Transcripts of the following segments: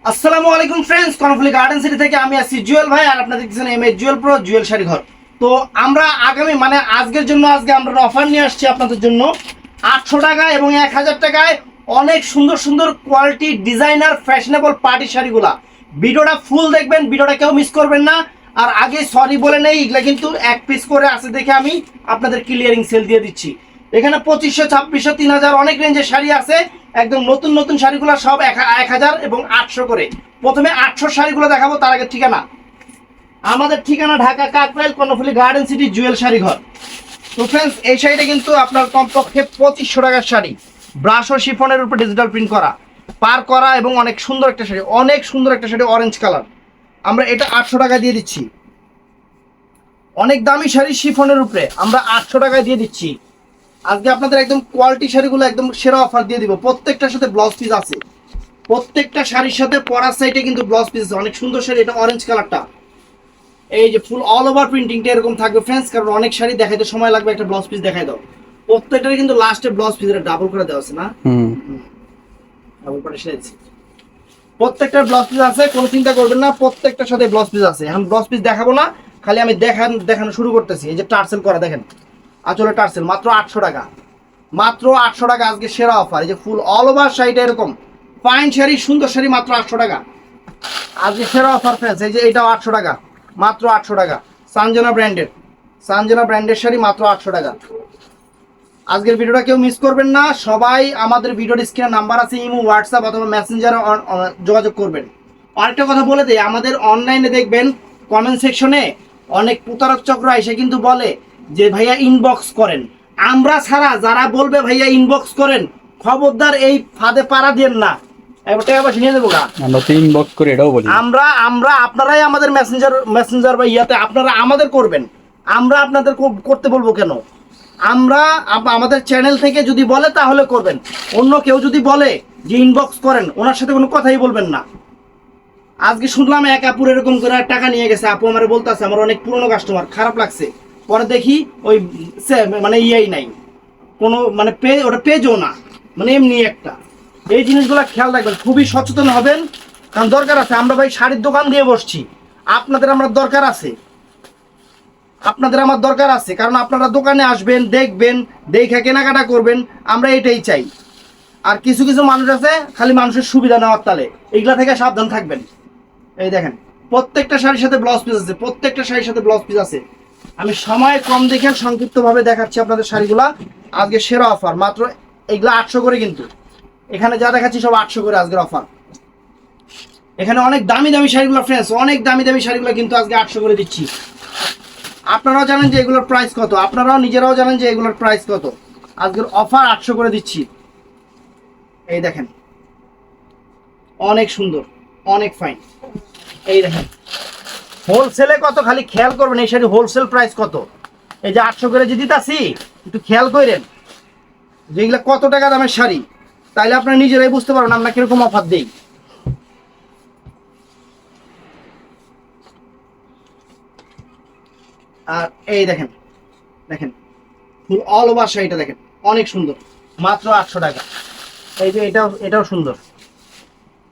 আসসালামু আলাইকুম friends, Karnaphuli garden city থেকে আমি আছি জুয়েল ভাই, আর আপনারা দেখছেন এমএ জুয়েল প্রো জুয়েল শাড়ি ঘর। তো আমরা আগামী আজকের জন্য আমরা অফার নিয়ে আসছি আপনাদের জন্য 800 টাকা এবং 1000 টাকায় অনেক সুন্দর সুন্দর কোয়ালিটি ডিজাইনার ফ্যাশনেবল পার্টি শাড়িগুলা। ভিডিওটা ফুল দেখবেন, ভিডিওটা কেউ মিস করবেন না। আর আগে সরি বলে নেই, এগুলা কিন্তু এক পিস করে আছে দেখে আমি আপনাদের ক্লিয়ারিং সেল দিয়ে দিচ্ছি। এখানে 2500, 2600, 3000 অনেক রেঞ্জের শাড়ি আছে। একদম নতুন নতুন শাড়িগুলো সব 1000 এবং 800 করে। প্রথমে 800 শাড়িগুলো দেখাবো, তার আগে ঠিকানা। আমাদের ঠিকানা ঢাকা কাকরাইল কর্ণফুলী গার্ডেন সিটি জুয়েল শাড়ি ঘর। তো ফ্রেন্ডস, এই শাড়িটা কিন্তু আপনার কমপক্ষে 2500 টাকার শাড়ি, ব্রাশ ও শিফনের উপর ডিজিটাল প্রিন্ট করা, পার করা এবং অনেক সুন্দর একটা শাড়ি, অনেক সুন্দর একটা শাড়ি, অরেঞ্জ কালার। আমরা এটা 800 টাকা দিয়ে দিচ্ছি। অনেক দামি শাড়ি শিফনের উপরে আমরা 800 টাকায় দিয়ে দিচ্ছি। আজকে আপনাদের একদম কোয়ালিটি শাড়িগুলো একদম সেরা অফার দিয়ে দিব। প্রত্যেকটার সাথে ব্লাউজ পিস আছে, প্রত্যেকটা শাড়ির সাথে পরার সাইডে কিন্তু ব্লাউজ পিস আছে। অনেক সুন্দর শাড়ি, এটা অরেঞ্জ কালারটা, এই যে ফুল অল ওভার প্রিন্টিংটা এরকম থাকবে ফ্রেন্ডস, কারণ অনেক শাড়ি দেখাইতে সময় লাগবে, একটা ব্লাউজ পিস দেখাই দাও। প্রত্যেকটার কিন্তু লাস্টে ব্লাউজ পিস এটা ডাবল করে দেওয়া আছে না, ডাবল করে সেরেছি। প্রত্যেকটার ব্লাউজ পিস আছে, কোনো চিন্তা করবেন না, প্রত্যেকটার সাথে ব্লাউজ পিস আছে। এখন ব্লাউজ পিস দেখাবো না, খালি আমি দেখানো শুরু করতেছি। এই যে টার্সেল করা দেখেন, আঁচলে টার্সেল, মাত্র 800 টাকা, মাত্র 800 টাকা আজকে সেরা অফার। এই যে ফুল অল ওভার শাড়িটা এরকম ফাইন শাড়ি, সুন্দর শাড়ি, মাত্র 800 টাকা আজকে সেরা অফার ফ্রেন্ডস। এই যে এটাও 800 টাকা, মাত্র 800 টাকা। সানজনা ব্র্যান্ডের শাড়ি, মাত্র 800 টাকা। আজকের ভিডিওটা কেউ মিস করবেন না, সবাই আমাদের ভিডিওর স্ক্রিনে নাম্বার আছে, ইমো, হোয়াটসঅ্যাপ অথবা মেসেঞ্জারে যোগাযোগ করবেন। আরেকটা কথা বলে দিই, আমাদের অনলাইনে দেখবেন কমেন্ট সেকশনে অনেক প্রতারক চক্র এসে কিন্তু বলে যে ভাইয়া ইনবক্স করেন। আমরা ছাড়া যারা বলবে ভাইয়া ইনবক্স করেন, খবরদার এই ফাঁদে পাড়া দেন না, নিয়ে দেবো গা। আমরা আপনারাই আমাদের মেসেঞ্জার বা ইয়াতে আপনারা আমাদের করবেন, আমরা আপনাদের করতে বলবো কেন? আমরা আমাদের চ্যানেল থেকে যদি বলে তাহলে করবেন। অন্য কেউ যদি বলে যে ইনবক্স করেন, ওনার সাথে কোনো কথাই বলবেন না। আজকে শুনলাম এক আপুর এরকম করে টাকা নিয়ে গেছে। আপু আমার বলতেছে আমার অনেক পুরনো কাস্টমার, খারাপ লাগছে। পরে দেখি ওই ইয়াই নাই কোনো, ওটা পেজও না, এমনি একটা। এই জিনিসগুলো খেয়াল রাখবেন, খুবই সচেতন হবেন, কারণ দরকার আছে। আমরা ভাই শাড়ির দোকান দিয়ে বসছি, আপনাদের আমার দরকার আছে, কারণ আপনারা দোকানে আসবেন, দেখবেন, দেখে কেনাকাটা করবেন, আমরা এটাই চাই। আর কিছু কিছু মানুষ আছে খালি মানুষের সুবিধা নেওয়ার তালে, এইগুলা থেকে সাবধান থাকবেন। এই দেখেন, প্রত্যেকটা শাড়ির সাথে ব্লাউজ পিস আছে, প্রত্যেকটা শাড়ির সাথে ব্লাউজ পিস আছে। আমি সময় কম দেখে সংক্ষিপ্তভাবে দেখাচ্ছি আপনাদের শাড়িগুলা। আজকে সেরা অফার, মাত্র এইগুলা 800 করে, কিন্তু এখানে যা দেখাচ্ছি সব 800 করে আজকের অফার। এখানে অনেক দামি দামি শাড়িগুলো ফ্রেন্ডস, অনেক দামি দামি শাড়িগুলো কিন্তু আজকে 800 করে দিচ্ছি। আপনারাও জানেন যে এগুলোর প্রাইস কত, আপনারাও নিজেরাও জানেন যে এগুলোর প্রাইস কত। আজকের অফার 800 করে দিচ্ছি। এই দেখেন, অনেক সুন্দর, অনেক ফাইন। এই দেখেন হোলসেলে কত, খালি খেয়াল করবেন এই শাড়ি হোলসেল প্রাইস কত। এই যে 800 করে যে দিতাছি, একটু খেয়াল করেন যে এগুলা কত টাকা দামের শাড়ি, তাইলে আপনারা নিজেরাই বুঝতে পারবেন আমরা কিরকম অফার দেই। আর এই দেখেন, দেখেন ফুল অল ওভার শাড়িটা দেখেন, অনেক সুন্দর, মাত্র 800 টাকা। এই যে এটাও সুন্দর,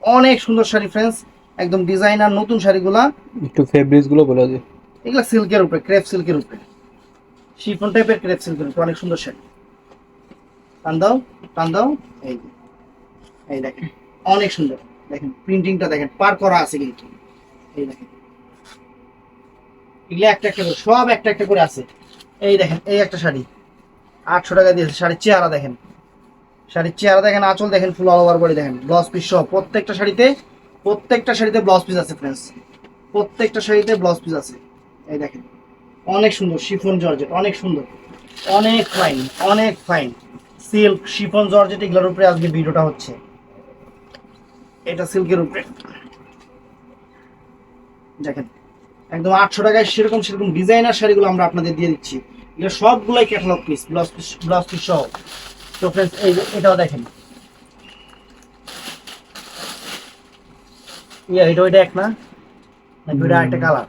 অনেক সুন্দর শাড়ি ফ্রেন্ডস, একদম ডিজাইনার নতুন শাড়িগুলা। একটু ফেব্রিক্স গুলো বলে দিই। এগুলা সিল্কের উপরে, ক্রেপ সিল্কের উপরে, শিফন টাইপের ক্রেপ সিল্কের উপরে, অনেক সুন্দর শাড়ি। টান দাও, এই দেখেন অনেক সুন্দর, দেখেন প্রিন্টিংটা দেখেন, পার করা আছে কিন্তু। এই দেখেন এগুলো একটা একটা করে, সব একটা একটা করে আছে। এই দেখেন, এই একটা শাড়ি 800 টাকা দিয়েছে। শাড়ির চেহারা দেখেন, আঁচল দেখেন, ফুল অল ওভার বডি দেখেন, ব্লাউজ পিস সহ প্রত্যেকটা শাড়িতে ব্লাউজ পিস আছে ফ্রেন্ডস, প্রত্যেকটা শাড়িতে ব্লাউজ পিস আছে। এই দেখেন অনেক সুন্দর শিফন জর্জেট, অনেক সুন্দর, অনেক ফাইন সিল্ক শিফন জর্জেট, এগুলোর উপরে আজকে ভিডিওটা হচ্ছে। এটা সিল্কের উপরে দেখেন, একদম 800 টাকায় সেরকম ডিজাইনার শাড়িগুলো আমরা আপনাদের দিয়ে দিচ্ছি। এগুলো সবগুলাই ক্যাটালগ পিস, ব্লাউজ পিস সহ। তো ফ্রেন্ডস, এই যে এটাও দেখেন, এটা এক না, এটা একটা কালার,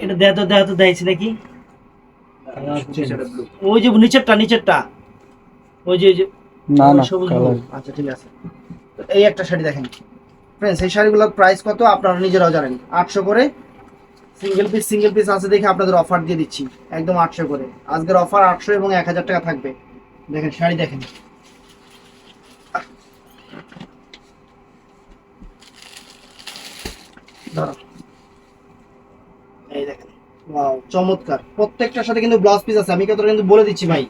এটা দেয়া তো দেখাইছি নাকি? ওই যে নিচেরটা ওই যে না না, সবুজ। আচ্ছা ঠিক আছে। তো এই একটা শাড়ি দেখেন, ফ্রেন্ডস এই শাড়িগুলোর প্রাইস কত আপনারা নিজেরাও জানেন, 800 করে। সিঙ্গেল পিস আছে দেখে আপনাদের অফার দিয়ে দিচ্ছি একদম 800 করে। আজকের অফার 800 এবং 1000 টাকা থাকবে। দেখেন শাড়ি দেখেন, ধরো এই দেখেন, ওয়াও চমৎকার। প্রত্যেকটার সাথে কিন্তু ব্লাউজ পিস আছে, আমি কথাটা কিন্তু বলে দিচ্ছি ভাই,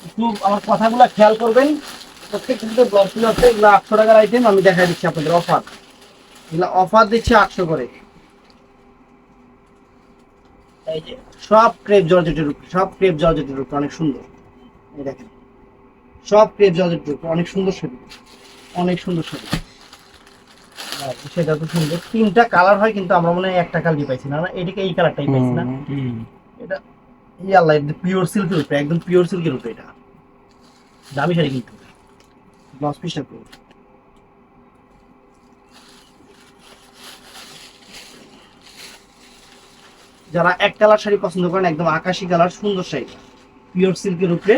একটু আমার কথাগুলো খেয়াল করবেন। প্রত্যেকটা সাথে ব্লাউজ পিস আছে, এগুলো 800 টাকার আইটেম। আমি দেখাই দিচ্ছি আপনাদের অফার, এগুলো অফার দিচ্ছি 800 করে। এই যে সব ক্রেপ জর্জেটের উপর, সব ক্রেপ জর্জেটের উপর, অনেক সুন্দর। এই দেখেন সব ক্রেপ জর্জেটের উপর, অনেক সুন্দর শাড়ি, অনেক সুন্দর শাড়ি। সেটা তো সুন্দর, 3টা কালার হয় কিন্তু আমরা মনে হয় একটা কালারই পাইছি না, এদিকে এই কালারটাই পাইছি না। এটা এই আল্লাহ, পিওর সিল্কের উপরে, একদম পিওর সিল্কের উপরে, এটা দামি শাড়ি কিন্তু। ব্লাউজ পিসটা পুরো যারা এক কালার শাড়ি পছন্দ করেন, একদম আকাশি কালার সুন্দর শাড়ি, পিওর সিল্কের উপরে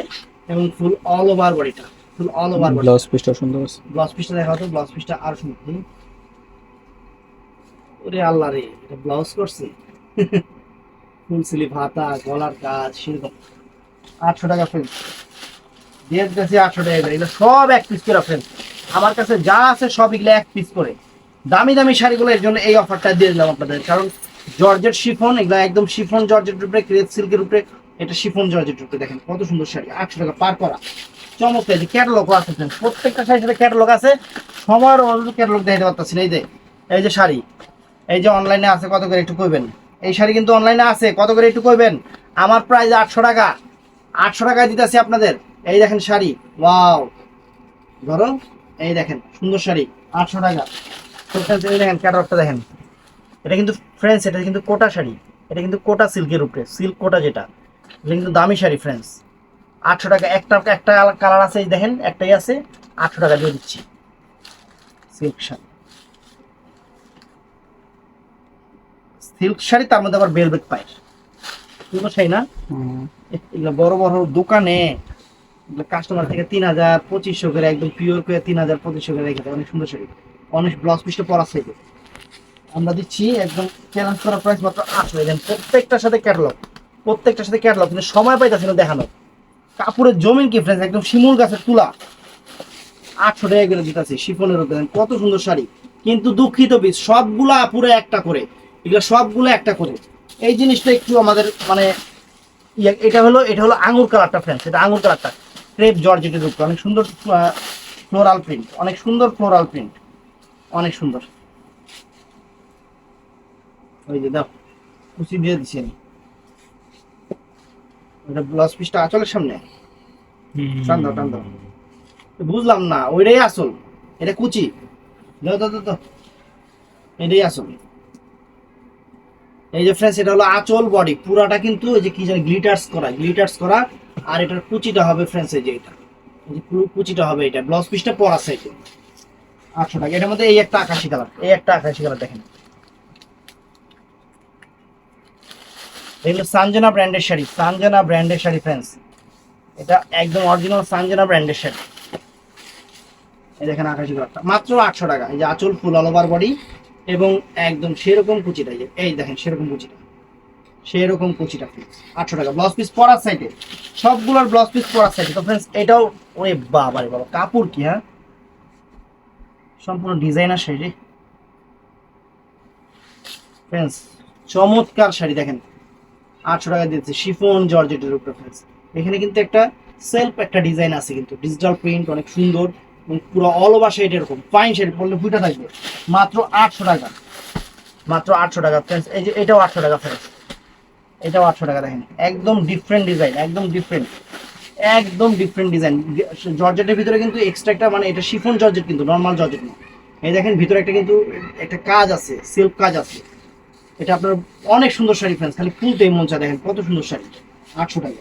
এবং ফুল অল ওভার বডিটা, ফুল অল ওভার বডি। ব্লাউজ পিসটা সুন্দর আছে। ব্লাউজ পিসটা দেখা তো, ব্লাউজ পিসটা আরো সুন্দর। ওরে আল্লাহ রে, এটা ব্লাউজ করছে ফুল স্লিভ, হাতা, গলার কাজ সেরকম। 800 টাকা ফ্রেন্ড দিয়ে দিতেছি, 800 টাকা করে। এগুলো সব এক পিস করে ফ্রেন্ড, আমার কাছে যা আছে সব এগুলো এক পিস করে। দামি দামি শাড়িগুলো এর জন্য এই অফারটা দিয়ে দিলাম আপনাদের, কারণ জর্জেট শিফন, এগুলো একদম শিফন জর্জেটের উপরে, ক্রেপ সিল্কের উপরে, এটা শিফন জর্জেটের উপরে। দেখেন কত সুন্দর শাড়ি, 800 টাকা পার করা, চমৎকার। যে ক্যাটালগও আছে ফ্রেন্ড, প্রত্যেকটা শাড়ির সাথে ক্যাটালগ আছে। সময়ের অনুযায়ী ক্যাটালগ দেখাতে পারতেছি না। এই যে শাড়ি, এই যে অনলাইনে আছে কত করে একটু কইবেন। এই শাড়ি কিন্তু অনলাইনে আছে, কত করে একটু কইবেন। আমার প্রাইস 800 টাকা, 800 টাকায় দিতেছি আপনাদের। এই দেখেন শাড়ি, ওয়াও, ধরো এই দেখেন সুন্দর শাড়ি, 800 টাকা। তো friends, এই দেখেন ক্যাটালগটা দেখেন, এটা কিন্তু ফ্রেন্ডস, এটা কিন্তু কোটা শাড়ি, এটা কিন্তু কোটা সিল্কের উপরে, সিল্ক কোটা যেটা, এটা কিন্তু দামি শাড়ি ফ্রেন্ডস। 800 টাকা, একটা কালার আছে, এই দেখেন একটাই আছে, 800 টাকা দিয়ে দিচ্ছি সিল্ক শাড়ি। সিল্ক শাড়ি, তার মধ্যে আবার ভেলভেট পায়, সুন্দর শাড়ি না? এগুলো বড় বড় দোকানে কাস্টমার থেকে 3000-2500 করে, একদম পিওর করে 3000-2500 করে রেখে দেয়। অনেক সুন্দর শাড়ি, অনেক ব্লাউজ পিসটা পরা সাইডে আমরা দিচ্ছি একদম চ্যালেঞ্জ করা প্রাইস মাত্র 800 টাকা। প্রত্যেকটার সাথে ক্যাটালগ, প্রত্যেকটার সাথে ক্যাটালগ, কিন্তু সময় পাইতেছি না দেখানো। কাপড়ের জমিন কি ফ্রেন্ডস, একদম শিমুল গাছের তুলা, 800 টাকা করে দিতেছি শিফনের উপরে। কত সুন্দর শাড়ি, কিন্তু দুঃখিত পিস, সবগুলা পুরো একটা করে, এগুলো সবগুলো একটা করে। এই জিনিসটা একটু আমাদের মানে এটা হলো আঙুর কালারটা ফ্রেন্ডস, এটা আঙুর কালারটা ক্রেপ জর্জেটের উপর, অনেক সুন্দর ফ্লোরাল প্রিন্ট, অনেক সুন্দর ফ্লোরাল প্রিন্ট, অনেক সুন্দর। ওই যে দাও, কুচি দিয়ে দিচ্ছি আমি। ওটা ব্লাউজ পিসটা আঁচলের সামনে, টান দাও টান দাও। বুঝলাম না, ওইটাই আসল, এটা কুচি, দাও দাও দাও দাও, এটাই আসল। এই যে ফ্রেন্ডস, এটা হলো আঁচল, বডি পুরাটা কিন্তু এই যে কি জানি গ্লিটার্স করা। আর এটার কুচিটা হবে ফ্রেন্ডস, এই যে এটা, এই যে পুরো কুচিটা হবে এটা। ব্লাউজ পিসটা পরা সাইডে, 800 টাকা। এটার মধ্যে এই একটা আকাশি কালার, এই একটা আকাশি কালার দেখেন। এগুলো সানজানা ব্র্যান্ডের শাড়ি, সানজানা ব্র্যান্ডের শাড়ি ফ্রেন্ডস, এটা একদম অরিজিনাল সানজানা ব্র্যান্ডের শাড়ি। এই দেখেন আকাশি কালারটা মাত্র 800 টাকা। এই যে আঁচল, ফুল অল ওভার বডি এবং একদম সেরকম কুচিটা, এই দেখেন সেরকম কুচিটা, সেরকম কুচিটা ফ্রেন্ডস, 800 টাকা। ব্লাউজ পিস পরার সাইডে, সবগুলোর ব্লাউজ পিস পরার সাইডে। তো ফ্রেন্ডস এটাও, ওরে বাবা রে বাবা, কাপড় কি, হ্যাঁ সম্পূর্ণ ডিজাইনার শাড়ি ফ্রেন্ডস, চমৎকার শাড়ি দেখেন, 800 টাকা দিয়েছে শিফন জর্জেটের উপরে ফ্রেন্ডস। এখানে কিন্তু একটা সেলফ একটা ডিজাইন আছে, কিন্তু ডিজিটাল প্রিন্ট, অনেক সুন্দর এবং পুরো অল ওভার শাড়ি এরকম ফাইন শাড়ি, পরলে ফুটে থাকবে। মাত্র 800 টাকা, মাত্র 800 টাকা ফ্রেন্ডস। এই যে এটাও 800 টাকা ফ্রেন্ডস, এটাও 800 টাকা। দেখেন একদম ডিফারেন্ট ডিজাইন, একদম ডিফারেন্ট ডিজাইন। জর্জেটের ভিতরে কিন্তু এক্সট্রা একটা, মানে এটা শিফন জর্জেট কিন্তু নর্মাল জর্জেট না। এই দেখেন ভিতরে একটা কিন্তু একটা কাজ আছে, সিল্ক কাজ আছে। এটা আপনার অনেক সুন্দর শাড়ি ফ্রেন্ডস, খালি খুলতেই মন চায়। দেখেন কত সুন্দর শাড়ি, 800 টাকা।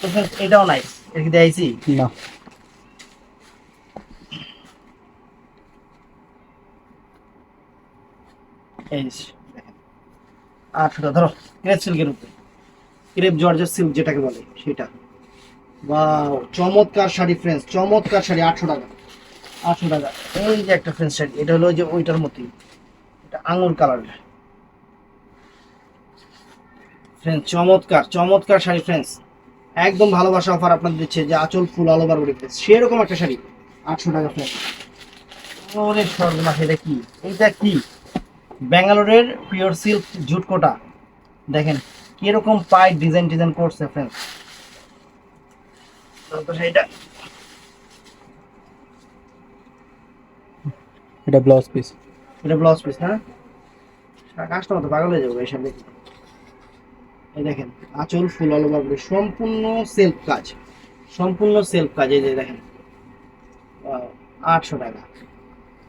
তো ফ্রেন্ডস এটাও নাইস, এটা কি দেখাইছি না? এই দেখেন 800 টাকা। ধরো ক্রেপ সিল্কের উপরে, ক্রেপ জর্জেট সিল্ক যেটাকে বলে সেটা। ওয়াও চমৎকার শাড়ি ফ্রেন্ডস, চমৎকার শাড়ি, 800 টাকা। 800 টাকা। এই যে একটা ফ্রেন্স শাড়ি, এটা হলো ওই যে ওইটার মতোই, এটা আঙুর কালারের ফ্রেন্স, চমৎকার চমৎকার শাড়ি ফ্রেন্স, একদম ভালোবাসা অফার আপনাদের দিচ্ছে যে আঁচল ফুল অল ওভার বডি ফ্রেন্স, সেরকম একটা শাড়ি 800 টাকা ফ্রেন্স। ওরে সর্বনাশ, এটা কি, এটা কি ব্যাঙ্গালোরের পিওর সিল্ক জুট কোটা, দেখেন কিরকম পাই ডিজাইন ডিজাইন করছে ফ্রেন্স। তারপর শাড়িটা, এটা ব্লাউজ পিস। এটা ব্লাউজ পিস না, কাস্টমার তো পাগল হয়ে যাবে এই শাড়ি। এই দেখেন আঁচল ফুল অল ওভার বডি, সম্পূর্ণ সেলফ কাজ, সম্পূর্ণ সেলফ কাজ। এই যে দেখেন 800 টাকা।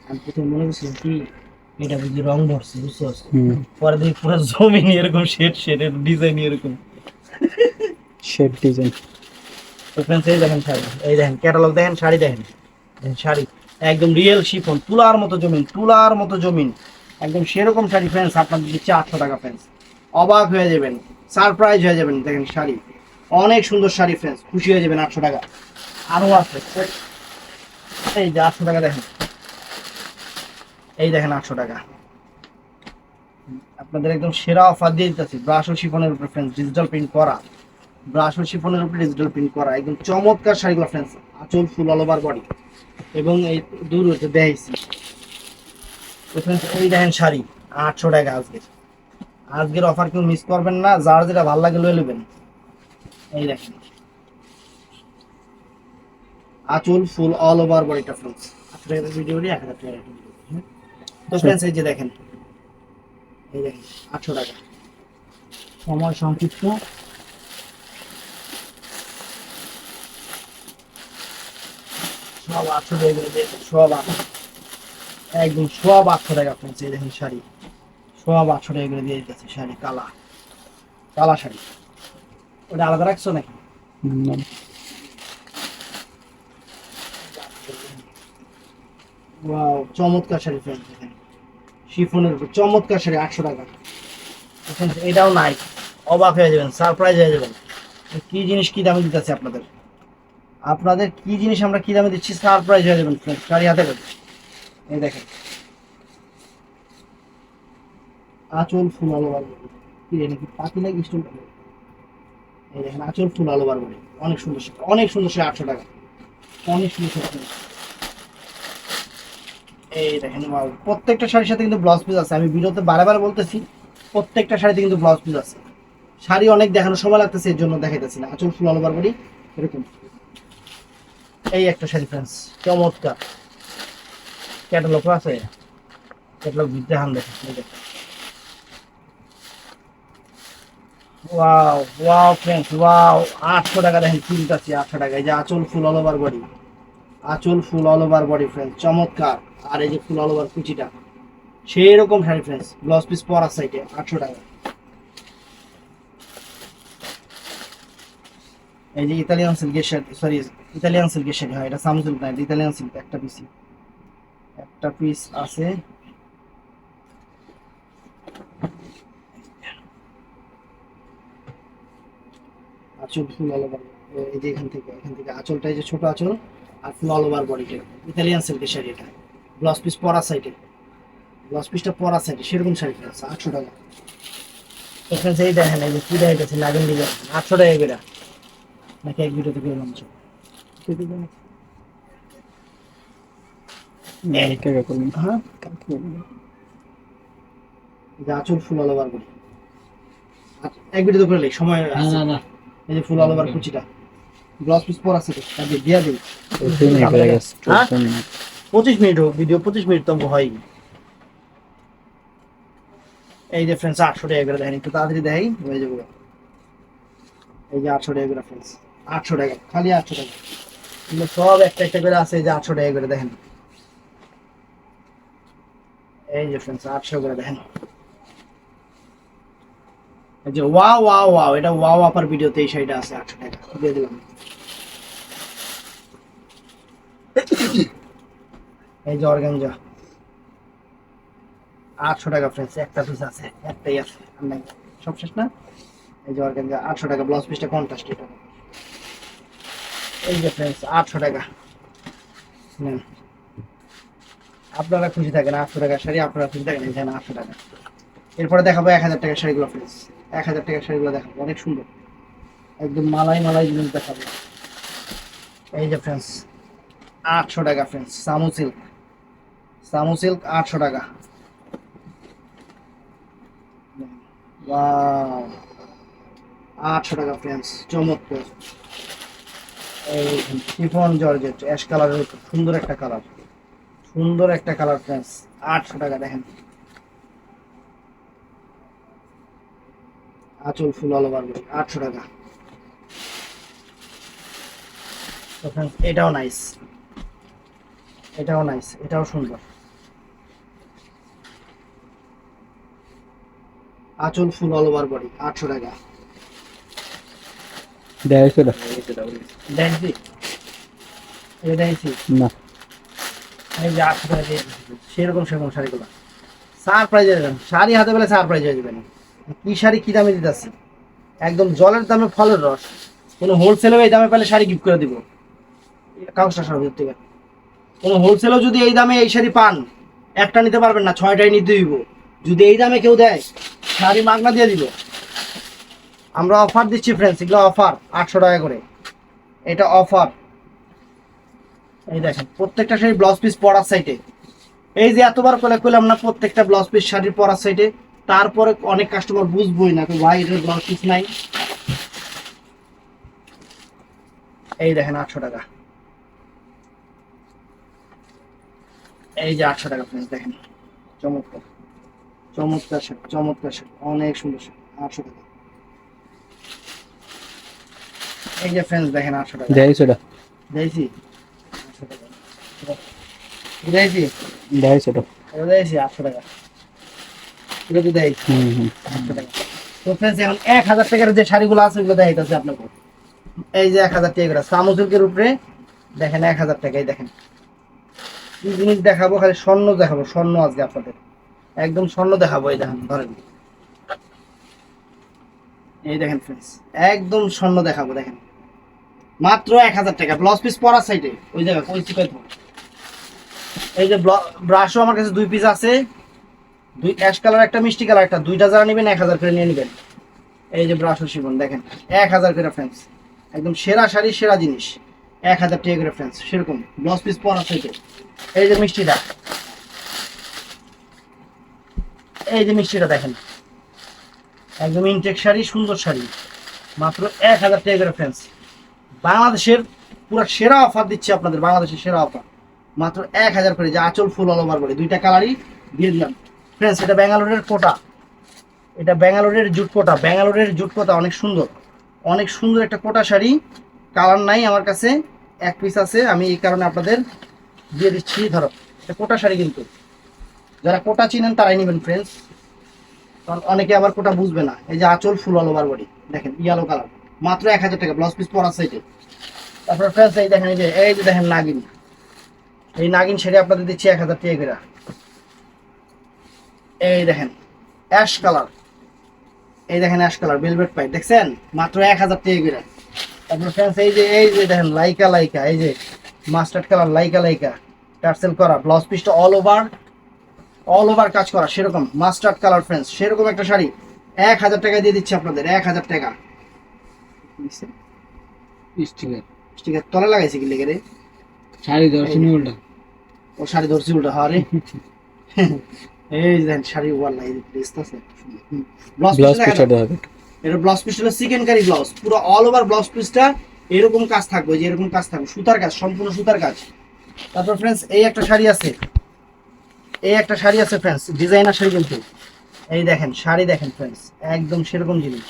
আমি প্রথমে মনে করছিলাম কি এটা বুঝি রং ভরছে, বুঝছো, পরে দেখি পুরো জমিন এরকম শেড শেডের ডিজাইন এরকম শেড ডিজাইন। তো ফ্রেন্ডস এই দেখেন শাড়ি, এই দেখেন ক্যাটালগ দেখেন, শাড়ি দেখেন, দেখেন শাড়ি একদম রিয়েল শিফন, তুলার মতো জমিন, তুলার মতো জমিন, একদম সেরকম শাড়ি ফ্রেন্ডস আপনাদের দিচ্ছে 800 টাকা ফ্রেন্ডস। অবাক হয়ে যাবেন, সারপ্রাইজ হয়ে যাবেন, দেখেন শাড়ি অনেক সুন্দর শাড়ি ফ্রেন্ডস, খুশি হয়ে যাবেন। 800 টাকা আরও আছে, এই যে 800 টাকা দেখেন, এই দেখেন 800 টাকা আপনাদের একদম সেরা অফার দিয়ে দিতেছি। ব্রাশ ও শিফনের উপরে ফ্রেন্ডস ডিজিটাল প্রিন্ট করা, ব্রাশ ও শিফনের উপরে ডিজিটাল প্রিন্ট করা, একদম চমৎকার শাড়িগুলো ফ্রেন্ডস, আঁচল ফুল অল ওভার বডি, এবং এই দূর হতে দেখাইছি। তো ফ্রেন্ডস এই দেখেন শাড়ি 800 টাকা আজকের, আজকের অফার কেউ মিস করবেন না, যার যেটা ভালো লাগে লয়ে নেবেন। এই দেখেন আঁচল ফুল অল ওভার বডিটা ফ্রেন্ডস, 800 টাকা ভিডিও নিয়ে 1000 টাকা ভিডিও। তো ফ্রেন্ডস এই যে দেখেন, এই দেখেন 800 টাকা, সময় সংক্ষিপ্ত, সব 800 টাকা করে দিয়ে, সব একদম সব 800 টাকা ফ্রেন্ডস। এই দেখেন শাড়ি সব 800 টাকা করে দিয়ে দিতেছে, শাড়ি কালা, কালা শাড়ি, ওটা আলাদা রাখছো নাকি? ওয়াও চমৎকার শাড়ি ফ্রেন্ডস, দেখেন শিফনের উপর চমৎকার শাড়ি 800 টাকা। ফ্রেন্ডস এটাও নাই, অবাক হয়ে যাবেন, সারপ্রাইজ হয়ে যাবেন, কি জিনিস কি দামে দিতেছে আপনাদের, আপনাদের কি জিনিস আমরা কি দামে দিচ্ছি, সারপ্রাইজ হয়ে যাবেন ফ্রেন্ডস। শাড়ি হাতে করে এই দেখেন আঁচল ফুল অল ওভার বডি, কি রে নাকি পাতি নাকি স্টোন, এই দেখেন আঁচল ফুল অল ওভার বডি, অনেক সুন্দর শাড়ি, অনেক সুন্দর শাড়ি 800 টাকা, অনেক সুন্দর শাড়ি। এই দেখেন ওয়াও, প্রত্যেকটা শাড়ির সাথে কিন্তু ব্লাউজ পিস আছে, আমি ভিডিওতে বারবার বলতেছি প্রত্যেকটা শাড়িতে কিন্তু ব্লাউজ পিস আছে। শাড়ি অনেক দেখানো সময় লাগতেছে, এর জন্য দেখাইতেছি না। আঁচল ফুল অল ওভার বডি এরকম। এই একটা শাড়ি ফ্রেন্ডস চমৎকার, ক্যাটালগ আছে, ক্যাটালগ দেখান, দেখেন এই দেখেন ওয়াও ওয়াও ফ্রেন্ডস ওয়াও, 800 টাকা দেখেন কিনতেছি 800 টাকা। এই যে আঁচল ফুল অল ওভার বডি, আঁচল full all over body friends চমৎকার, আর এই যে ফুল অল ওভার কুচিটা সেই রকম শাড়ি ফ্রেন্ডস, ব্লাউজ পিস পরা সাইডে 800 টাকা। এই যে ইতালিয়ান সিল্কের শাড়ি, সরি ইতালিয়ান সিল্কের শাড়ি, হয় এটা সামসুল না, এটা ইতালিয়ান সিল্ক, একটা পিসি, একটা পিস আছে। আঁচল ফুল অল ওভার, এই যে এখান থেকে আঁচলটা, এই যে ছোট আঁচল আর ফুল অল ওভার বডিটা, ইতালিয়ান সিল্কের শাড়ি এটা, ব্লাউজ পিস পরা সাইডে, ব্লাউজ পিসটা পরা সাইডে সেরকম শাড়ি ফ্রেন্ডস 800 টাকা। এখানে সেই দেখেন এই যে কি দেখাইতেছে নাগিন ডিজাইন 800 টাকা করে, নাকি এক ভিডিওতে করে নামছো হ্যাঁ, যে আঁচল ফুল অল ওভার বডি এক ভিডিওতে করে লাই সময় আছে। এই যে ফুল অল ওভার কুচিটা, ব্লাউজ পিস পরা সাইডে, তাহলে দিয়া দিই 25 মিনিট হোক ভিডিও, 25 মিনিট তো হয়। এই যে ফ্রেন্ডস 800 টাকা করে দেখেন, একটু তাড়াতাড়ি দেখাই হয়ে যাবে। এই যে 800 টাকা করে ফ্রেন্ডস, 800 টাকা, খালি 800 টাকা, কিন্তু সব একটা একটা করে আছে। এই যে 800 টাকা করে দেখেন, এই যে ফ্রেন্ডস 800 করে দেখেন। এই যে ওয়াও ওয়াও ওয়াও, এটা ওয়াও আপার ভিডিওতে এই শাড়িটা আছে 800 টাকা দিয়ে দিলাম। এই যে অর্গানজা 800 টাকা ফ্রেন্ডস, একটা পিস আছে, একটাই আছে, আর নাই, সব শেষ না। এই যে অর্গানজা 800 টাকা, ব্লাউজ পিসটা কন্ট্রাস্ট এটা। এই যে ফ্রেন্ডস 800 টাকা নেন। আপনারা খুশি থাকেন। 800 টাকার শাড়ি আপনারা খুশি থাকেন, এই দেখেন 800 টাকা। এরপরে দেখাবো 1000 টাকার শাড়িগুলো ফ্রেন্ডস। 1000 টাকার শাড়িগুলো দেখাবো, অনেক সুন্দর, একদম মালাই মালাই জিনিস দেখাবো। এই যে ফ্রেন্ডস 800 টাকা ফ্রেন্ডস, সামু সিল্ক, সামু সিল্ক 800 টাকা। ওয়াও 800 টাকা ফ্রেন্ডস, চমৎকার। এই শিফন জর্জেট অ্যাশ কালারের সুন্দর একটা কালার, সুন্দর একটা কালার ফ্রেন্ডস, 800 টাকা। দেখেন আঁচল ফুল অল ওভার 800 টাকা। তো ফ্রেন্ডস এটাও নাইস, এটাও নাইস, এটাও সুন্দর। আঁচল ফুল অল ওভার বডি 800 টাকা। 150 টাকা। দেখছি এটা দেখছি না, এই যে 800 টাকা দিয়ে দিচ্ছি। সেরকম সেরকম শাড়িগুলো সারপ্রাইজ হয়ে যাবেন, শাড়ি হাতে পেলে সারপ্রাইজ হয়ে যাবেন। কি শাড়ি কি দামে দিতেছি, একদম জলের দামে ফলের রস। কোনো হোলসেলেও এই দামে পেলে শাড়ি গিফট করে দিব, কাগজটা সরকার থেকে। কোনো হোলসেলেও যদি এই দামে এই শাড়ি পান, একটা নিতে পারবেন না, 6টাই নিতে দিব। যদি এই দামে কেউ দেয়, শাড়ি মাগনা দিয়ে দিব। আমরা অফার দিচ্ছি ফ্রেন্ডস, এগুলো অফার 800 টাকা করে, এটা অফার। এই দেখেন প্রত্যেকটা শাড়ি ব্লাউজ পিস পরার সাইডে, এই যে এতবার কইলাম না প্রত্যেকটা ব্লাউজ পিস শাড়ির পরার সাইডে। তারপরে অনেক কাস্টমার বুঝবোই না, ভাই এটার ব্লাউজ পিস নাই। এই দেখেন 800 টাকা, এই যে 800 টাকা ফ্রেন্ডস, দেখেন চমৎকার চমৎকার শাড়ি, চমৎকার শাড়ি, অনেক সুন্দর শাড়ি, 800 টাকা। এই যে ফ্রেন্ডস দেখেন 800 টাকা 150 টাকা। দিয়েছি, 800 টাকা দিয়েছি, 150 টাকা। এটা দিয়েছি 800 টাকা, এটা তো দিয়েছি হুম। 800 টাকা। তো ফ্রেন্ডস এখন 1000 টাকার যে শাড়িগুলো আছে ওগুলো দেখাইতেছে আপনাকে। এই যে 1000 টাকা করে সামু সিল্কের উপরে, দেখেন 1000 টাকাই। দেখেন কি জিনিস দেখাবো, খালি স্বর্ণ দেখাবো, স্বর্ণ আজকে আপনাদের একদম স্বর্ণ দেখাবো। এই দেখেন ধরেন, এই দেখেন ফ্রেন্ডস একদম স্বর্ণ দেখাবো। দেখেন মাত্র 1000 টাকা, ব্লাউজ পিস পরার সাইডে ওই জায়গা ওই চিপাই। এই যে ব্রাশও আমার কাছে 2 পিস আছে, 2 অ্যাশ কালার একটা মিষ্টি কালার একটা, দুইটা যারা নেবেন 1000 করে নিয়ে নেবেন। এই যে ব্রাশও শিবন দেখেন 1000 করে ফ্রেন্ডস, একদম সেরা শাড়ি সেরা জিনিস, 1000 টাকা করে ফ্রেন্ডস। সেরকম ব্লাউজ পিস পরার সাইডে। এই যে মিষ্টিটা, এই যে মিষ্টিটা দেখেন একদম ইনটেক শাড়ি, সুন্দর শাড়ি, মাত্র 1000 টাকা করে ফ্রেন্ডস। বাংলাদেশের পুরো সেরা অফার দিচ্ছি আপনাদের, বাংলাদেশের সেরা অফার মাত্র 1000 করে। যে আঁচল ফুল অল ওভার বডি, দুইটা কালারই দিয়ে দিলাম ফ্রেন্ডস। এটা ব্যাঙ্গালোরের কোটা, এটা ব্যাঙ্গালোরের জুট কোটা, ব্যাঙ্গালোরের জুট কোটা, অনেক সুন্দর, অনেক সুন্দর একটা কোটা শাড়ি। কালার নাই আমার কাছে, 1 পিস আছে, আমি এই কারণে আপনাদের দিয়ে দিচ্ছি। ধরো এটা কোটা শাড়ি, কিন্তু যারা কোটা চিনেন তারাই নেবেন ফ্রেন্ডস, কারণ অনেকে আবার কোটা বুঝবে না। এই যে আঁচল ফুল অল ওভার বডি, দেখেন ইয়েলো কালার, মাত্র 1000 টাকা, ব্লাউজ পিস পরার সাইডে। তারপরে ফ্রেন্ডস এই দেখেন, এই যে দেখেন নাগিন, এই নাগিন শাড়ি আপনাদের দিচ্ছি 1000 টাকা করে। এই দেখেন অ্যাশ কালার, এই দেখেন অ্যাশ কালার ভেলভেট পাইপ, দেখছেন মাত্র 1000 টাকা করে। তারপরে ফ্রেন্ডস এই যে দেখেন লাইকা লাইকা, এই যে mustard colour Laika Laika tassel করা, ব্লাউজ পিসটা অল ওভার কাজ করা, সেরকম মাস্টার্ড কালার ফ্রেন্ডস, সেরকম একটা শাড়ি 1000 টাকা দিয়ে দিচ্ছি আপনাদের, 1000 টাকা। স্টিকার তলে লাগাইছি কি লেগে রে, শাড়ি ধরছি উল্টা। ও শাড়ি ধরছি উল্টা, হ্যাঁ রে। এই যে দেখেন শাড়ি ওয়াল লাই আছে, ব্লাউজ পিসটা দেখেন, এটা ব্লাউজ পিস হলো চিকেন কারি ব্লাউজ, পুরো অল ওভার ব্লাউজ পিসটা এরকম কাজ থাকবে, যে এরকম কাজ থাকবে, সুতার কাজ, সম্পূর্ণ সুতার কাজ। তারপর ফ্রেন্ডস এই একটা শাড়ি আছে, এই একটা শাড়ি আছে ফ্রেন্ডস, ডিজাইনার শাড়ি কিন্তু। এই দেখেন শাড়ি দেখেন ফ্রেন্ডস, একদম সেরকম জিনিস,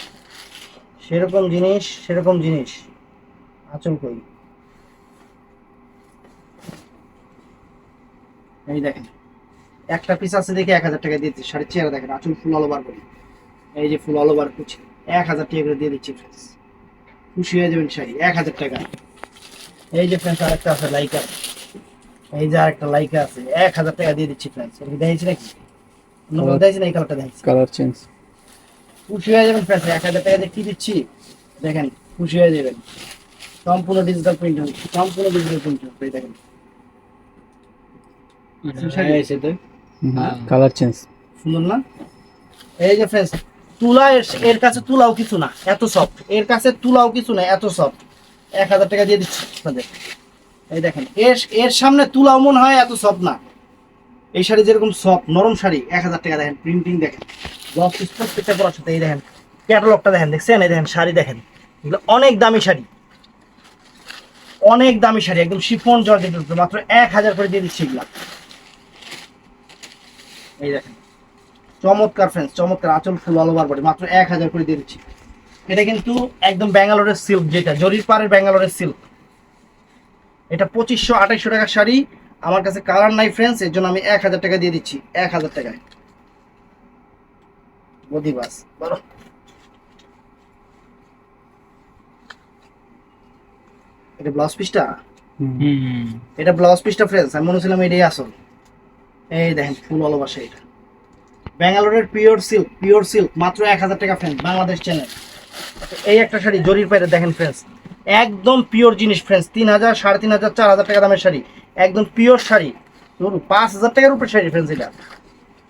সেরকম জিনিস, সেরকম জিনিস। আঁচল কই, এই দেখেন একটা পিস আছে দেখে 1000 টাকা দিচ্ছি। শাড়ির চেহারা দেখেন, আঁচল ফুল অল ওভার করি, এই যে ফুল অল ওভার কুচি, 1000 টাকা করে দিয়ে দিচ্ছি ফ্রেন্ডস, খুশি হয়ে যাবেন শাড়ি 1000 টাকা। এই যে ফ্রেন্ডস আরেকটা আছে লাইকা, এই যে আরেকটা লাইকা আছে, 1000 টাকা দিয়ে দিচ্ছি ফ্রেন্ডস। এটা দেখেছি নাকি দেখেছি না, এই কালারটা দেখেছি, কালার চেঞ্জ, খুশি হয়ে যাবেন ফ্রেন্ডস। 1000 টাকা দিয়ে কি দিচ্ছি দেখেন, খুশি হয়ে যাবেন। সম্পূর্ণ ডিজিটাল প্রিন্ট, সম্পূর্ণ ডিজিটাল প্রিন্ট, এই দেখেন কালার চেঞ্জ। সুন্দর না? এই যে ফ্রেন্ডস, তুলা এর কাছে তুলাও কিছু না, এত সফট। এর কাছে তুলাও কিছু না, এত সফট। 1000 টাকা দিয়ে দিচ্ছি আপনাদের। এই দেখেন, এর সামনে তুলাও মনে হয় এত সফট না। এই শাড়ি যেরকম সফট নরম শাড়ি, 1000 টাকা। দেখেন প্রিন্টিং দেখেন, ব্লাউজ পিস প্রত্যেকটা পরার সাথে। এই দেখেন ক্যাটালগটা দেখেন, দেখছেন? এই দেখেন শাড়ি দেখেন, এগুলো অনেক দামি শাড়ি, অনেক দামি শাড়ি, একদম শিফন জর্জেট, মাত্র 1000 করে দিয়ে দিচ্ছি এগুলা। এই দেখেন চমৎকার ফ্রেন্ডস, চমৎকার। আঁচল ফুল অল ওভার বডি, মাত্র 1000 করে দিয়ে দিচ্ছি। এটা কিন্তু একদম ব্যাঙ্গালোরের সিল্ক, যেটা জরির পাড়ের ব্যাঙ্গালোরের সিল্ক। এটা 2500-2800 টাকার শাড়ি। আমার কাছে কালার নাই ফ্রেন্ডস, এর জন্য আমি 1000 টাকা দিয়ে দিচ্ছি। 1000 টাকায় বডি বাস। বলো, এটা ব্লাউজ পিসটা, এটা ব্লাউজ পিসটা ফ্রেন্ডস, আমি মনে ছিলাম এটাই আসল। এই দেখেন ফুল অল ওভার শাড়িটা, ব্যাঙ্গালোরের পিওর সিল্ক, পিওর সিল্ক, মাত্র 1000 টাকা ফ্রেন্ডস, বাংলাদেশ চ্যানেল। এই একটা শাড়ি জরির পাড়ে দেখেন ফ্রেন্ডস, একদম পিওর জিনিস ফ্রেন্ডস। 3000, 3500, 4000 টাকা দামের শাড়ি, একদম পিওর শাড়ি। ধরুন 5000 টাকার উপরে শাড়ি ফ্রেন্ডস।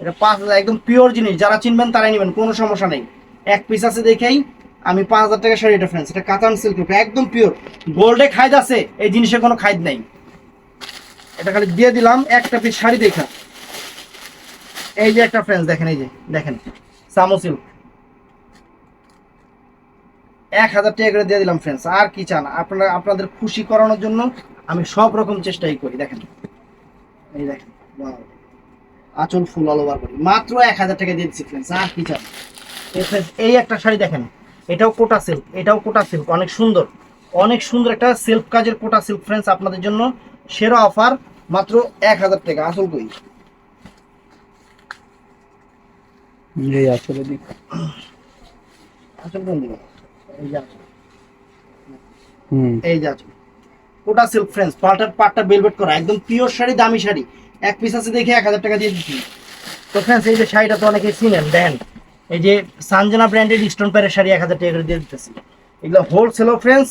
এটা 5000, একদম পিওর জিনিস। যারা চিনবেন তারাই নেবেন, কোনো সমস্যা নেই। এক পিস আছে দেখেই আমি 5000 টাকা শাড়ি। এটা ফ্রেন্ডস, এটা কাতান সিল্ক, একদম পিওর। গোল্ডে খাইদ আছে, এই জিনিসে কোনো খাইদ নেই। এটা খালি দিয়ে দিলাম একটা পিস শাড়ি দেখা। এই যে একটা ফ্রেন্ডস দেখেন, এই যে দেখেন সামো সিল্ক, 1000 টাকা করে দিয়ে দিলাম ফ্রেন্ডস। আর কি চান আপনারা? আপনাদের খুশি করানোর জন্য আমি সব রকম চেষ্টাই করি। দেখেন, এই দেখেন, ওয়াও, আঁচল ফুল অল ওভার বডি, মাত্র 1000 টাকা দিয়ে দিচ্ছি ফ্রেন্ডস। আর কি চান? এই একটা শাড়ি দেখেন, এটাও কোটা সিল্ক, এটাও কোটা সিল্ক, অনেক সুন্দর, অনেক সুন্দর একটা সিল্ক কাজের কোটা সিল্ক ফ্রেন্ডস। আপনাদের জন্য সেরা অফার, মাত্র 1000 টাকা। আসল কই? এই আসলে দি আসল কোন দিকে? এই যে আসল, হুম, এই যে আসল কোটা সিল্ক ফ্রেন্ডস, পাটটা বেলভেট করা, একদম পিওর শাড়ি, দামি শাড়ি। এক পিস আছে দেখে 1000 টাকা দিয়ে দিচ্ছি। তো ফ্রেন্ডস, এই যে শাড়িটা তো অনেকেই চিনেন, দেন এই যে সানজানা ব্র্যান্ডের স্টোন প্যারের শাড়ি 1000 টাকা করে দিয়ে দিতেছি। এগুলো হোলসেলও ফ্রেন্ডস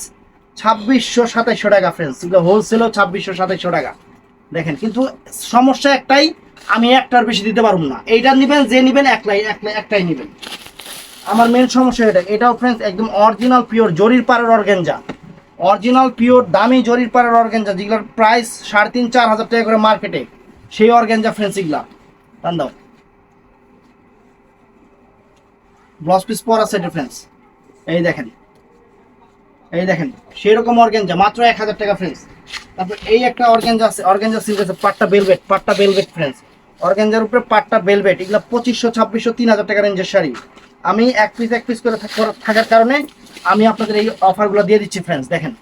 2600-2700 টাকা ফ্রেন্ডস, এগুলো হোলসেলও 2600-2700 টাকা। দেখেন, কিন্তু সমস্যা একটাই, আমি একটার বেশি দিতে পারবো না। এইটা নেবেন, যে নেবেন একটাই নেবেন। আমার মেন সমস্যা এটা। এটাও ফ্রেন্ডস একদম অরিজিনাল পিওর জরির পাড়ের অর্গানজা, অরিজিনাল পিওর দামি জরির পাড়ের অর্গানজা, যেগুলোর প্রাইস 3500-4000 টাকা করে মার্কেটে, সেই অর্গানজা ফ্রেন্ডস এগুলা। টান দাও, ব্লাউজ পিস পরা সেট ফ্রেন্ডস। এই দেখেন, এই দেখেন সেরকম অর্গানজা, মাত্র 1000 টাকা ফ্রেন্ডস। তারপর এই একটা অর্গানজা আছে, অর্গানজা সিল্ক আছে, পাট্টা বেলভেট, পাট্টা বেলভেট ফ্রেন্ডস। অর্গানজার উপরে পাট্টা বেলভেট, এগুলো 2500-2600-3000 টাকা রেঞ্জের শাড়ি। আমি এক পিস করে থাকার কারণে আমি আপনাদের এই অফারগুলো দিয়ে দিচ্ছি ফ্রেন্ডস। দেখেন,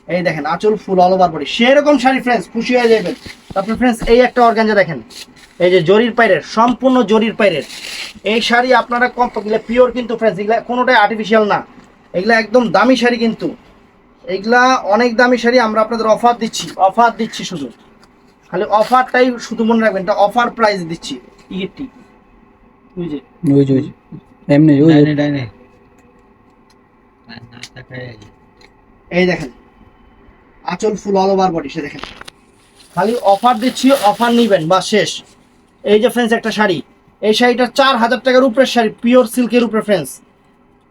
এই দেখেন আঁচল ফুল অল ওভার বডি, সেরকম শাড়ি ফ্রেন্ডস, খুশি হয়ে যাবেন। তারপর ফ্রেন্ডস এই একটা অর্গানজা দেখেন, এই যে জরির পাইরের, সম্পূর্ণ জরির পাইরের এই শাড়ি। আপনারা কম এগুলো পিওর কিন্তু ফ্রেন্ডস, এগুলা কোনোটাই আর্টিফিশিয়াল না, এগুলা একদম দামি শাড়ি। কিন্তু এগুলা অনেক দামি শাড়ি। আমরা আপনাদের অফার দিচ্ছি শুধু, খালি অফারটাই শুধু মনে রাখবেন, এটা অফার প্রাইস দিচ্ছি। টিকিটটি বুঝে ওই যে এমনি ওই ডাইনে এই দেখেন আঁচল ফুল অল ওভার বডি, সে দেখেন খালি অফার দিচ্ছি, অফার নিবেন বা শেষ। এই যে ফ্রেন্ডস একটা শাড়ি, এই শাড়িটা 4000 টাকার উপরে শাড়ি, পিওর সিল্কের উপরে ফ্রেন্ডস,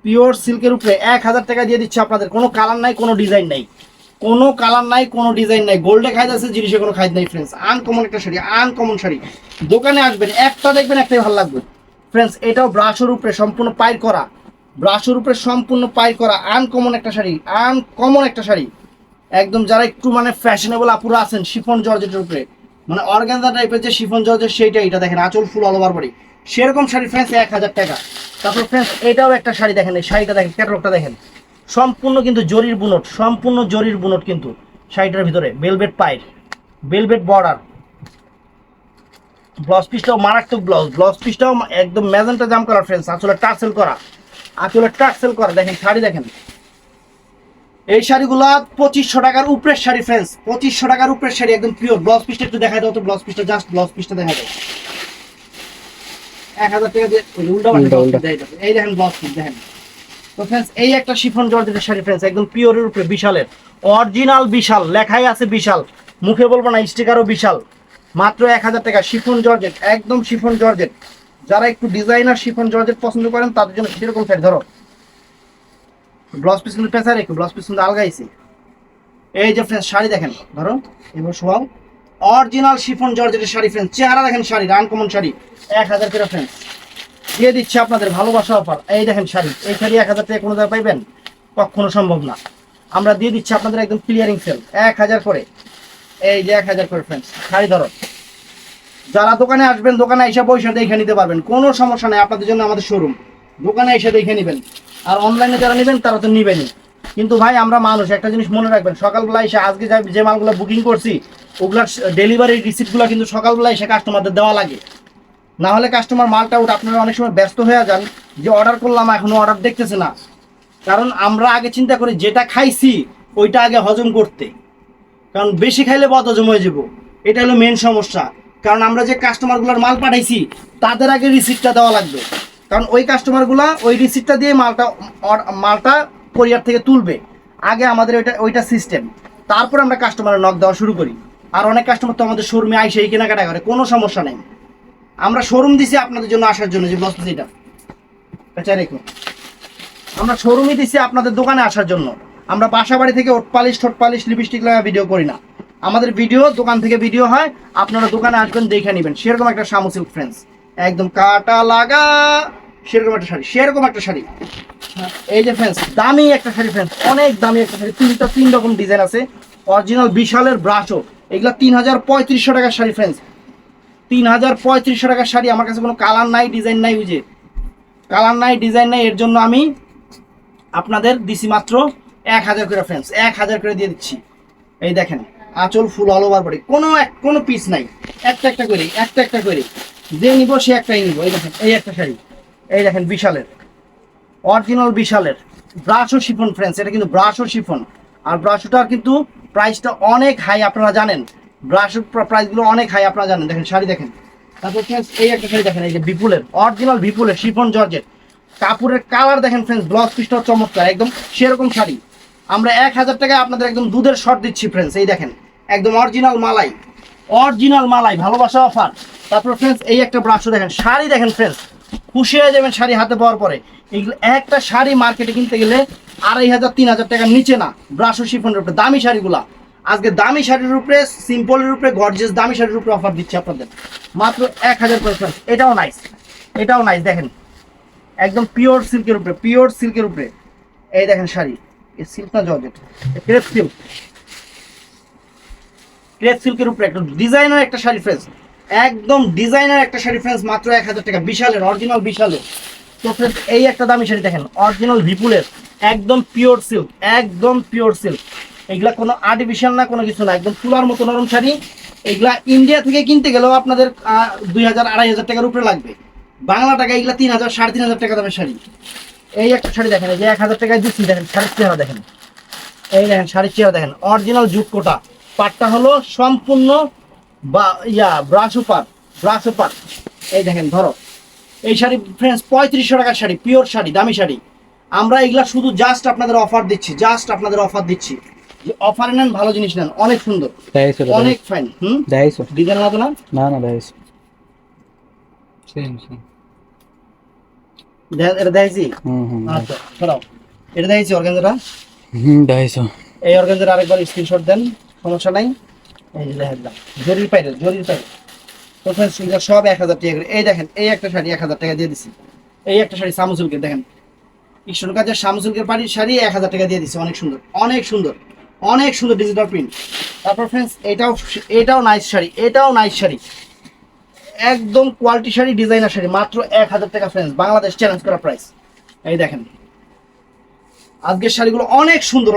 পিওর সিল্কের উপরে 1000 টাকা দিয়ে দিচ্ছি আপনাদের। কোনো কালার নাই, কোনো ডিজাইন নাই, কোনো কালার নাই, কোনো ডিজাইন নাই। গোল্ডে খাইদ আছে, জিনিসে কোনো খাইদ নাই ফ্রেন্ডস। আনকমন একটা শাড়ি, আনকমন শাড়ি। দোকানে আসবেন, একটা দেখবেন একটাই ভালো লাগবে ফ্রেন্ডস। এটাও ব্রাশের উপরে সম্পূর্ণ পাইর করা, ব্রাশের উপরে সম্পূর্ণ পাইর করা, আনকমন একটা শাড়ি, আনকমন একটা শাড়ি। একদম যারা একটু মানে ফ্যাশনেবল আপুরা আছেন, শিফন জর্জেটের উপরে, মানে অর্গানজা টাইপের যে শিফন জর্জেট, সেইটা। এটা দেখেন আঁচল ফুল অল ওভার বডি, সেরকম শাড়ি ফ্রেন্ডস 1000 টাকা। তারপর ফ্রেন্ডস এটাও একটা শাড়ি দেখেন, এই শাড়িটা দেখেন, ক্যাটালগটা দেখেন, সম্পূর্ণ কিন্তু জরির বুনট, সম্পূর্ণ জরির বুনট কিন্তু শাড়িটার ভিতরে। বেলভেট পাইর, বেলভেট বর্ডার, ব্লাউজ পিসটাও মারাত্মক ব্লাউজ পিসটাও একদম ম্যাজেন্টা জাম করা ফ্রেন্ডস, আসলে টার্সেল করা, আসলে টার্সেল করা। দেখেন শাড়ি দেখেন, এই শাড়িগুলা 2500 টাকার উপরের শাড়ি ফ্রেন্ডস, 2500 টাকার উপরের শাড়ি, একদম পিওর। ব্লাউজ পিসটা একটু দেখাই দাও তো, ব্লাউজ পিসটা, জাস্ট ব্লাউজ পিসটা দেখা দাও। 1000 টাকা দিয়ে উল্টা এই দেখেন ব্লাউজ পিস দেখেন। তো ফ্রেন্ডস এই একটা শিফন জর্জেটের শাড়ি ফ্রেন্ডস, একদম পিওরের উপরে, বিশালের, অরিজিনাল বিশাল, লেখাই আছে বিশাল, মুখে বলবো না, স্টিকারও বিশাল। মাত্র 1000 টাকা। শিফন জর্জেট, একদম শিফন জর্জেট। যারা একটু ডিজাইনার শিফন জর্জেট পছন্দ করেন তাদের জন্য সেরকম শাড়ি। ধরো ব্লাউজ পিস কিন্তু পেঁচা রেখে ব্লাউজ পিস কিন্তু আলগাইছি। এই যে ফ্রেন্ডস শাড়ি দেখেন, ধরো এবার শোয়াও, অরিজিনাল শিফন জর্জেটের শাড়ি ফ্রেন্ডস। চেহারা দেখেন শাড়ি, আনকমন শাড়ি, 1000 টাকা ফ্রেন্ডস দিয়ে দিচ্ছে আপনাদের ভালোবাসা অফার। এই দেখেন শাড়ি, এই শাড়ি 1000 টাকা কোনো জায়গায় পাইবেন? কখনো সম্ভব না। আমরা দিয়ে দিচ্ছি আপনাদের একদম ক্লিয়ারিং সেল 1000 করে। এই যে 1000 করে ফ্রেন্ডস শাড়ি। ধরো যারা দোকানে আসবেন, দোকানে এসে পয়সা দেখে নিতে পারবেন, কোনো সমস্যা নেই। আপনাদের জন্য আমাদের শোরুম, দোকানে এসে দেখে নেবেন। আর অনলাইনে যারা নেবেন তারা তো নেবেনই, কিন্তু ভাই আমরা মানুষ, একটা জিনিস মনে রাখবেন, সকালবেলা এসে আজকে যে মালগুলো বুকিং করছি ওগুলার ডেলিভারি রিসিপ্টগুলো কিন্তু সকালবেলা এসে কাস্টমারদের দেওয়া লাগে, না হলে কাস্টমার মালটা উঠ আপনারা অনেক সময় ব্যস্ত হয়ে যান যে অর্ডার করলাম এখনো অর্ডার দেখতেছে না। কারণ আমরা আগে চিন্তা করি যেটা খাইছি ওইটা আগে হজম করতে, কারণ বেশি খাইলে বদহজম হয়ে যাব। এটা হলো মেন সমস্যা। কারণ আমরা যে কাস্টমারগুলোর মাল পাঠাইছি তাদের আগে রিসিপ্টটা দেওয়া লাগবে, কারণ ওই কাস্টমারগুলা ওই রিসিপ্টটা দিয়ে মালটা কোরিয়ার থেকে তুলবে। আগে আমাদের ওইটা সিস্টেম, তারপর আমরা কাস্টমারের নক দেওয়া শুরু করি। আর অনেক কাস্টমার তো আমাদের শোরুমে আইসে এই কেনাকাটা করে, কোনো সমস্যা নেই। আমরা শোরুম দিছি আপনাদের জন্য আসার জন্য, যে বস্তু এটা আচ্ছা রেখো, আমরা শোরুমই দিছি আপনাদের দোকানে আসার জন্য। আমরা বাসা বাড়ি থেকে ওট পালিশ লিপস্টিক লাগা ভিডিও করি না। আমাদের ভিডিও দোকান থেকে ভিডিও হয়, আপনারা দোকানে আসবেন দেখে নেবেন। সেরকম একটা শামু সিল্ক ফ্রেন্ডস, একদম কাটা লাগা সেরকম একটা শাড়ি, সেরকম একটা শাড়ি। এই যে ফ্রেন্ডস দামি একটা শাড়ি ফ্রেন্ডস, অনেক দামি একটা শাড়ি। তিন রকম ডিজাইন আছে, অরিজিনাল বিশালের ব্রাশও। এগুলা 3500 টাকার শাড়ি ফ্রেন্ডস, 3500 টাকার শাড়ি। আমার কাছে কোনো কালার নাই, ডিজাইন নাই, বুঝে কালার নাই, ডিজাইন নাই। এর জন্য আমি আপনাদের দিছি মাত্র 1000 করে ফ্রেন্ডস, 1000 করে দিয়ে দিচ্ছি। এই দেখেন আঁচল ফুল অল ওভার বডি, কোনো পিস নাই, একটা করে যে নিব সে একটাই নিব। এই দেখেন এই একটা শাড়ি, এই দেখেন বিশালের, অরিজিনাল বিশালের ব্রাশও শিফন ফ্রেন্ডস। এটা কিন্তু ব্রাশও শিফন, আর ব্রাশটার কিন্তু প্রাইসটা অনেক হাই, আপনারা জানেন। ব্রাশের প্রাইসগুলো অনেক হাই, আপনারা জানেন। দেখেন শাড়ি দেখেন। তারপর ফ্রেন্ডস এই একটা শাড়ি দেখেন, এই যে বিপুলের, অরিজিনাল বিপুলের শিফন জর্জেট। কাপড়ের কালার দেখেন ফ্রেন্ডস, ব্লাউজ পিসটাও চমৎকার, একদম সেরকম শাড়ি। আমরা 1000 টাকায় আপনাদের একদম দুধের শর্ট দিচ্ছি ফ্রেন্ডস। এই দেখেন একদম অরিজিনাল মালাই, ভালোবাসা অফার। তারপর ফ্রেন্ডস এই একটা ব্রাশও দেখেন, শাড়ি দেখেন ফ্রেন্ডস, খুশি হয়ে যাবেন শাড়ি হাতে পাওয়ার পরে। এগুলো একটা শাড়ি মার্কেটে কিনতে গেলে 2500-3000 টাকার নিচে না। ব্রাশও শিফনের উপরে দামি শাড়িগুলা, আজকে দামি শাড়ির উপরে, সিম্পলের উপরে, গর্জিয়াস দামি শাড়ির উপরে অফার দিচ্ছি আপনাদের মাত্র 1000 করে ফ্রেন্ডস। এটাও নাইস দেখেন, একদম পিওর সিল্কের উপরে। এই দেখেন শাড়ি, এই সিল্ক না জর্জেট, ক্রেপ সিল্কের উপরে একটা ডিজাইনার একটা শাড়ি ফ্রেন্ডস, একদম ডিজাইনার একটা শাড়ি ফ্রেন্ডস, মাত্র 1000 টাকা। বিশালের, অরিজিনাল বিশালের। তো ফ্রেন্ডস এই একটা দামি শাড়ি দেখেন, অরিজিনাল বিপুলের, একদম পিওর সিল্ক। এগুলা কোনো আর্টিফিশিয়াল না, কোনো কিছু না, একদম তুলার মতো নরম শাড়ি। এগুলা ইন্ডিয়া থেকে কিনতে গেলেও আপনাদের 2000-2500 টাকার উপরে লাগবে। বাংলা টাকা এগুলা 3000-3500 টাকা দামের শাড়ি। এই একটা শাড়ি দেখেন, এই যে 1000 টাকায় দিচ্ছি, দেখেন শাড়ির চেহারা দেখেন। এই দেখেন শাড়ির চেহারা দেখেন, অরিজিনাল জুট কোটা, পাটটা হলো সম্পূর্ণ ব্রাশো পাট। এই দেখেন ধরো এই শাড়ি ফ্রেন্ডস 3500 টাকার শাড়ি, পিওর শাড়ি, দামি শাড়ি। আমরা এগুলা শুধু জাস্ট আপনাদের অফার দিচ্ছি, যে অফারে নেন, ভালো জিনিস নেন, অনেক সুন্দর, অনেক ফাইন। ডিজাইন মতো না, এটা দেখাইছি। আচ্ছা সরাও, এটা দেখাইছি অর্গানজাটা। এই অর্গানজার আরেকবার স্ক্রিনশট দেন, সমস্যা নাই। এই যে দেখেন জরির পাইরে। তো ফ্রেন্ডস এগুলো সব 1000 টাকা করে। এই দেখেন এই একটা শাড়ি 1000 টাকা দিয়ে দিছি। এই একটা শাড়ি সামুসুলকের, দেখেন ইকশন কাজের সামুসুলকের শাড়ি 1000 টাকা দিয়ে দিছি। অনেক সুন্দর ডিজিটাল প্রিন্ট। তারপর ফ্রেন্ডস এটাও নাইস শাড়ি, একদম কোয়ালিটি শাড়ি, ডিজাইনার শাড়ি, মাত্র 1000 টাকা ফ্রেন্ডস, বাংলাদেশ চ্যালেঞ্জ করা প্রাইস। এই দেখেন আজকের শাড়িগুলো অনেক সুন্দর।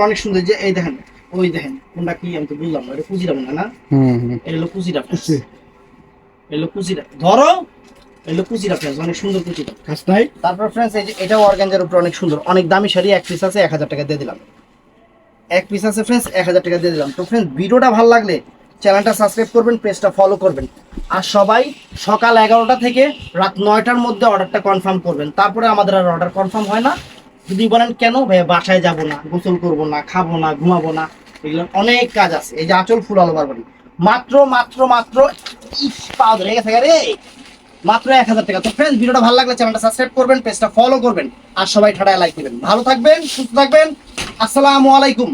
যে এই দেখেন, ওই দেখেন কোনটা কি আমি তো বুঝলাম না, এটা কুচিটা মনে হয় না, এটা হলো কুচিটা ফ্রেন্ডস, ধরো এগুলো কুচিটা ফ্রেন্ডস, অনেক সুন্দর কুচিটা। তারপর ফ্রেন্ডস এই যে এটাও অর্গানজার উপরে, অনেক সুন্দর, অনেক দামি শাড়ি। এক পিস আছে 1000 টাকা দিয়ে দিলাম, তো ফ্রেন্ডস ভিডিওটা ভালো লাগলে চ্যানেলটা সাবস্ক্রাইব করবেন, পেজটা ফলো করবেন। আর সবাই সকাল 11টা থেকে রাত 9টার মধ্যে অর্ডারটা কনফার্ম করবেন, তারপরে আমাদের আর অর্ডার কনফার্ম হয় না। যদি বলেন কেন ভাই, বাসায় যাব না, গোসল করবো না, খাবো না, ঘুমাবো না, এগুলো অনেক কাজ আছে। এই যে আঁচল ফুল অল ওভার বডি, মাত্র মাত্র মাত্র পা ধরে গেছে রে, মাত্র 1000 টাকা। তো ফ্রেন্ডস, ভিডিওটা ভালো লাগলে চ্যানেলটা সাবস্ক্রাইব করবেন, পেজটা ফলো করবেন, আর সবাই ঠাড়ায় লাইক দিবেন। ভালো থাকবেন, সুস্থ থাকবেন, আসসালামু আলাইকুম।